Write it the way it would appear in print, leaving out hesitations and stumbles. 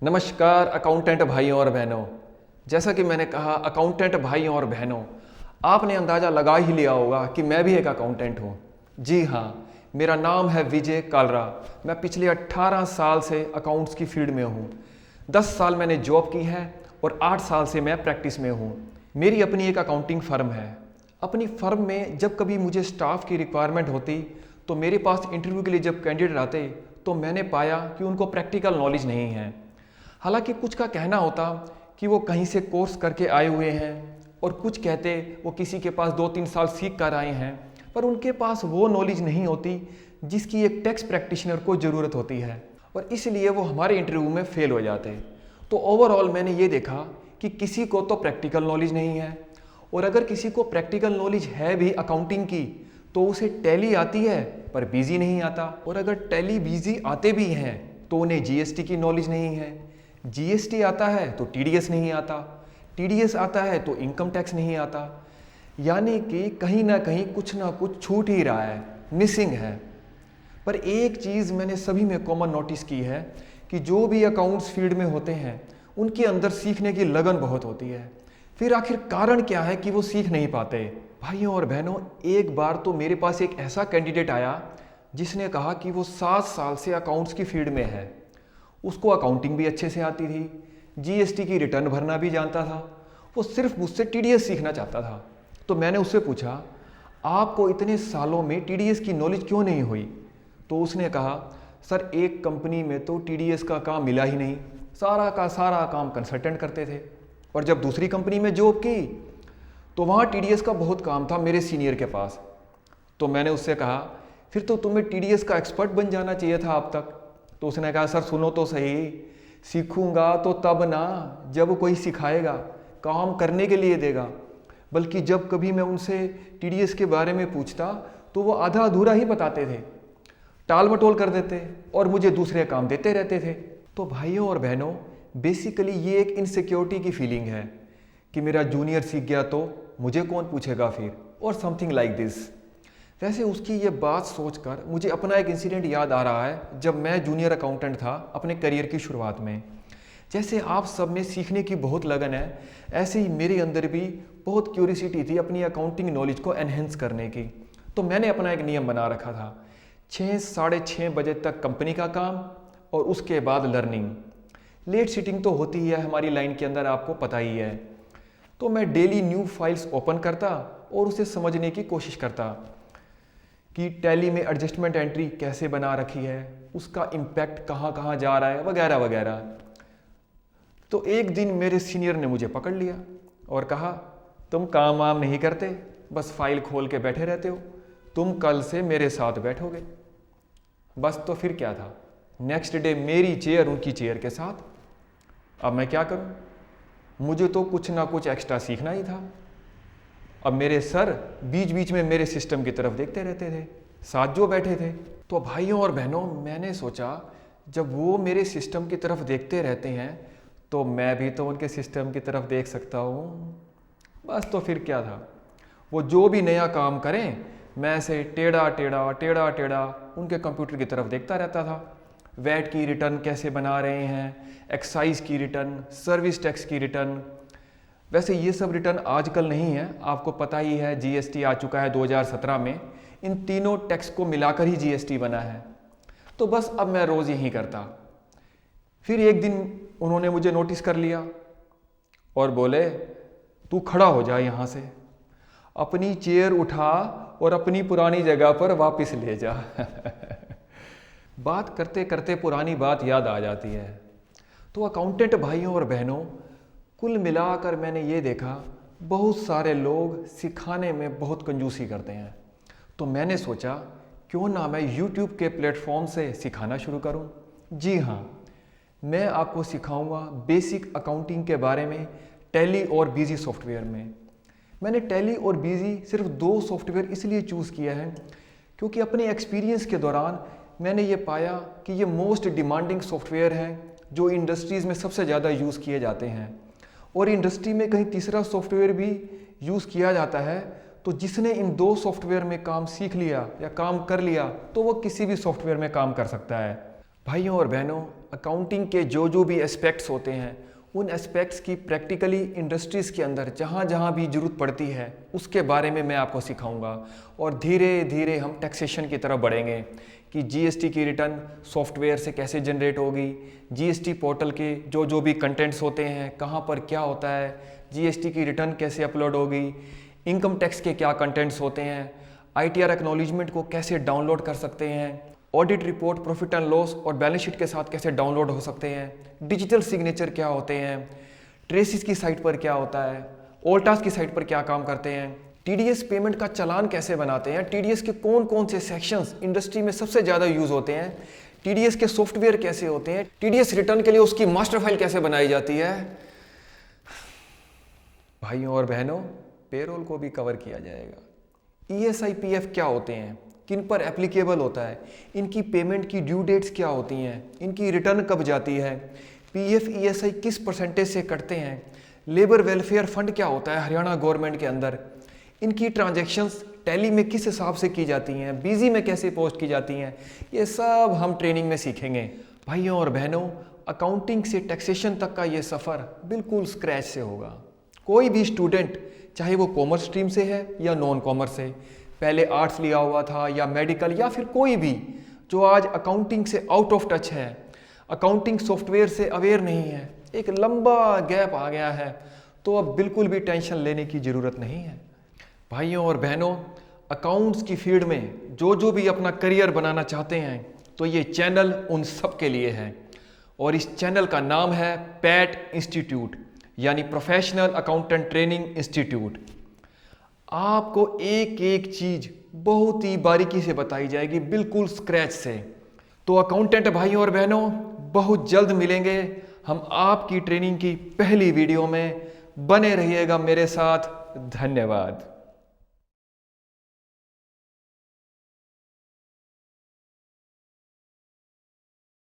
नमस्कार अकाउंटेंट भाइयों और बहनों। जैसा कि मैंने कहा अकाउंटेंट भाइयों और बहनों, आपने अंदाज़ा लगा ही लिया होगा कि मैं भी एक अकाउंटेंट हूँ। जी हाँ, मेरा नाम है विजय कालरा। मैं पिछले 18 साल से अकाउंट्स की फील्ड में हूँ। 10 साल मैंने जॉब की है और 8 साल से मैं प्रैक्टिस में हूँ। मेरी अपनी एक अकाउंटिंग फर्म है। अपनी फर्म में जब कभी मुझे स्टाफ की रिक्वायरमेंट होती तो मेरे पास इंटरव्यू के लिए जब कैंडिडेट आते तो मैंने पाया कि उनको प्रैक्टिकल नॉलेज नहीं है। हालांकि कुछ का कहना होता कि वो कहीं से कोर्स करके आए हुए हैं और कुछ कहते वो किसी के पास 2-3 साल सीख कर आए हैं, पर उनके पास वो नॉलेज नहीं होती जिसकी एक टैक्स प्रैक्टिशनर को ज़रूरत होती है और इसलिए वो हमारे इंटरव्यू में फेल हो जाते। तो ओवरऑल मैंने ये देखा कि किसी को तो प्रैक्टिकल नॉलेज नहीं है, और अगर किसी को प्रैक्टिकल नॉलेज है भी अकाउंटिंग की तो उसे टैली आती है पर बीजी नहीं आता, और अगर टैली बीजी आते भी हैं तो उन्हें जीएसटी की नॉलेज नहीं है, जीएसटी आता है तो टीडीएस नहीं आता, टीडीएस आता है तो इनकम टैक्स नहीं आता। यानी कि कहीं ना कुछ छूट ही रहा है, मिसिंग है। पर एक चीज़ मैंने सभी में कॉमन नोटिस की है कि जो भी अकाउंट्स फील्ड में होते हैं उनके अंदर सीखने की लगन बहुत होती है। फिर आखिर कारण क्या है कि वो सीख नहीं पाते? भाइयों और बहनों, एक बार तो मेरे पास एक ऐसा कैंडिडेट आया जिसने कहा कि वो 7 साल से अकाउंट्स की फील्ड में है। उसको अकाउंटिंग भी अच्छे से आती थी, जीएसटी की रिटर्न भरना भी जानता था, वो सिर्फ मुझसे टीडीएस सीखना चाहता था। तो मैंने उससे पूछा, आपको इतने सालों में टीडीएस की नॉलेज क्यों नहीं हुई? तो उसने कहा, सर एक कंपनी में तो टीडीएस का काम मिला ही नहीं, सारा का सारा काम कंसल्टेंट करते थे, और जब दूसरी कंपनी में जॉब की तो वहाँ टीडीएस का बहुत काम था मेरे सीनियर के पास। तो मैंने उससे कहा, फिर तो तुम्हें टीडीएस का एक्सपर्ट बन जाना चाहिए था अब तक। तो उसने कहा, सर सुनो तो सही, सीखूंगा तो तब ना जब कोई सिखाएगा, काम करने के लिए देगा। बल्कि जब कभी मैं उनसे टीडीएस के बारे में पूछता तो वो आधा अधूरा ही बताते थे, टाल मटोल कर देते और मुझे दूसरे काम देते रहते थे। तो भाइयों और बहनों, बेसिकली ये एक इनसिक्योरिटी की फीलिंग है कि मेरा जूनियर सीख गया तो मुझे कौन पूछेगा फिर, और समथिंग लाइक दिस। वैसे उसकी ये बात सोचकर मुझे अपना एक इंसिडेंट याद आ रहा है जब मैं जूनियर अकाउंटेंट था अपने करियर की शुरुआत में। जैसे आप सब में सीखने की बहुत लगन है, ऐसे ही मेरे अंदर भी बहुत क्यूरियोसिटी थी अपनी अकाउंटिंग नॉलेज को एनहेंस करने की। तो मैंने अपना एक नियम बना रखा था, 6-6:30 बजे तक कंपनी का काम और उसके बाद लर्निंग। लेट सीटिंग तो होती है हमारी लाइन के अंदर, आपको पता ही है। तो मैं डेली न्यू फाइल्स ओपन करता और उसे समझने की कोशिश करता कि टैली में एडजस्टमेंट एंट्री कैसे बना रखी है, उसका इम्पैक्ट कहाँ कहाँ जा रहा है, वगैरह वगैरह। तो एक दिन मेरे सीनियर ने मुझे पकड़ लिया और कहा, तुम काम वाम नहीं करते, बस फाइल खोल के बैठे रहते हो, तुम कल से मेरे साथ बैठोगे। बस तो फिर क्या था, नेक्स्ट डे मेरी चेयर उनकी चेयर के साथ। अब मैं क्या करूं, मुझे तो कुछ ना कुछ एक्स्ट्रा सीखना ही था। अब मेरे सर बीच बीच में मेरे सिस्टम की तरफ देखते रहते थे, साथ जो बैठे थे। तो भाइयों और बहनों, मैंने सोचा जब वो मेरे सिस्टम की तरफ देखते रहते हैं तो मैं भी तो उनके सिस्टम की तरफ देख सकता हूँ। बस तो फिर क्या था, वो जो भी नया काम करें मैं ऐसे टेढ़ा टेढ़ा टेढ़ा टेढ़ा उनके कंप्यूटर की तरफ देखता रहता था। वैट की रिटर्न कैसे बना रहे हैं, एक्साइज की रिटर्न, सर्विस टैक्स की रिटर्न। वैसे ये सब रिटर्न आजकल नहीं है, आपको पता ही है, जीएसटी आ चुका है 2017 में। इन तीनों टैक्स को मिलाकर ही जीएसटी बना है। तो बस अब मैं रोज़ यही करता। फिर एक दिन उन्होंने मुझे नोटिस कर लिया और बोले, तू खड़ा हो जा यहाँ से, अपनी चेयर उठा और अपनी पुरानी जगह पर वापस ले जा। बात करते करते पुरानी बात याद आ जाती है। तो अकाउंटेंट भाइयों और बहनों, कुल मिलाकर मैंने ये देखा, बहुत सारे लोग सिखाने में बहुत कंजूसी करते हैं। तो मैंने सोचा क्यों ना मैं YouTube के प्लेटफॉर्म से सिखाना शुरू करूं। जी हाँ, मैं आपको सिखाऊंगा बेसिक अकाउंटिंग के बारे में टैली और बीजी सॉफ्टवेयर में। मैंने टैली और बीजी सिर्फ 2 सॉफ्टवेयर इसलिए चूज़ किया है क्योंकि अपने एक्सपीरियंस के दौरान मैंने ये पाया कि ये मोस्ट डिमांडिंग सॉफ्टवेयर हैं जो इंडस्ट्रीज़ में सबसे ज़्यादा यूज़ किए जाते हैं। और इंडस्ट्री में कहीं तीसरा सॉफ्टवेयर भी यूज़ किया जाता है तो जिसने इन 2 सॉफ्टवेयर में काम सीख लिया या काम कर लिया तो वो किसी भी सॉफ्टवेयर में काम कर सकता है। भाइयों और बहनों, अकाउंटिंग के जो भी एस्पेक्ट्स होते हैं, उन एस्पेक्ट्स की प्रैक्टिकली इंडस्ट्रीज़ के अंदर जहाँ जहाँ भी ज़रूरत पड़ती है उसके बारे में मैं आपको सिखाऊंगा। और धीरे धीरे हम टैक्सेशन की तरफ बढ़ेंगे कि जीएसटी की रिटर्न सॉफ्टवेयर से कैसे जनरेट होगी, जीएसटी पोर्टल के जो भी कंटेंट्स होते हैं, कहाँ पर क्या होता है, जीएसटी की रिटर्न कैसे अपलोड होगी, इनकम टैक्स के क्या कंटेंट्स होते हैं, आईटीआर एक्नॉलेजमेंट को कैसे डाउनलोड कर सकते हैं, audit report profit and loss और बैलेंस शीट के साथ कैसे डाउनलोड हो सकते हैं, डिजिटल सिग्नेचर क्या होते हैं, ट्रेसिस की साइट पर क्या होता है, ओल्टास की साइट पर क्या काम करते हैं, टीडीएस पेमेंट का चालान कैसे बनाते हैं, टीडीएस के कौन कौन से सेक्शंस इंडस्ट्री में सबसे ज़्यादा यूज़ होते हैं, टीडीएस के सॉफ्टवेयर कैसे होते हैं, टीडीएस रिटर्न के लिए उसकी मास्टर फाइल कैसे बनाई जाती है। भाइयों और बहनों, पेरोल को भी कवर किया जाएगा। ईएसआई पीएफ क्या होते हैं, किन पर एप्लीकेबल होता है, इनकी पेमेंट की ड्यू डेट्स क्या होती हैं, इनकी रिटर्न कब जाती है, पीएफ ईएसआई किस परसेंटेज से कटते हैं, लेबर वेलफेयर फंड क्या होता है हरियाणा गवर्नमेंट के अंदर, इनकी ट्रांजैक्शंस टैली में किस हिसाब से की जाती हैं, बीजी में कैसे पोस्ट की जाती हैं, ये सब हम ट्रेनिंग में सीखेंगे। भाइयों और बहनों, अकाउंटिंग से टैक्सेशन तक का ये सफ़र बिल्कुल स्क्रैच से होगा। कोई भी स्टूडेंट, चाहे वो कॉमर्स स्ट्रीम से है या नॉन कॉमर्स से, पहले आर्ट्स लिया हुआ था या मेडिकल, या फिर कोई भी जो आज अकाउंटिंग से आउट ऑफ टच है, अकाउंटिंग सॉफ्टवेयर से अवेयर नहीं है, एक लंबा गैप आ गया है, तो अब बिल्कुल भी टेंशन लेने की ज़रूरत नहीं है। भाइयों और बहनों, अकाउंट्स की फील्ड में जो भी अपना करियर बनाना चाहते हैं, तो ये चैनल उन सब के लिए है। और इस चैनल का नाम है पैट इंस्टीट्यूट, यानी प्रोफेशनल अकाउंटेंट ट्रेनिंग इंस्टीट्यूट। आपको एक एक चीज़ बहुत ही बारीकी से बताई जाएगी, बिल्कुल स्क्रैच से। तो अकाउंटेंट भाइयों और बहनों, बहुत जल्द मिलेंगे हम आपकी ट्रेनिंग की पहली वीडियो में। बने रहिएगा मेरे साथ। धन्यवाद।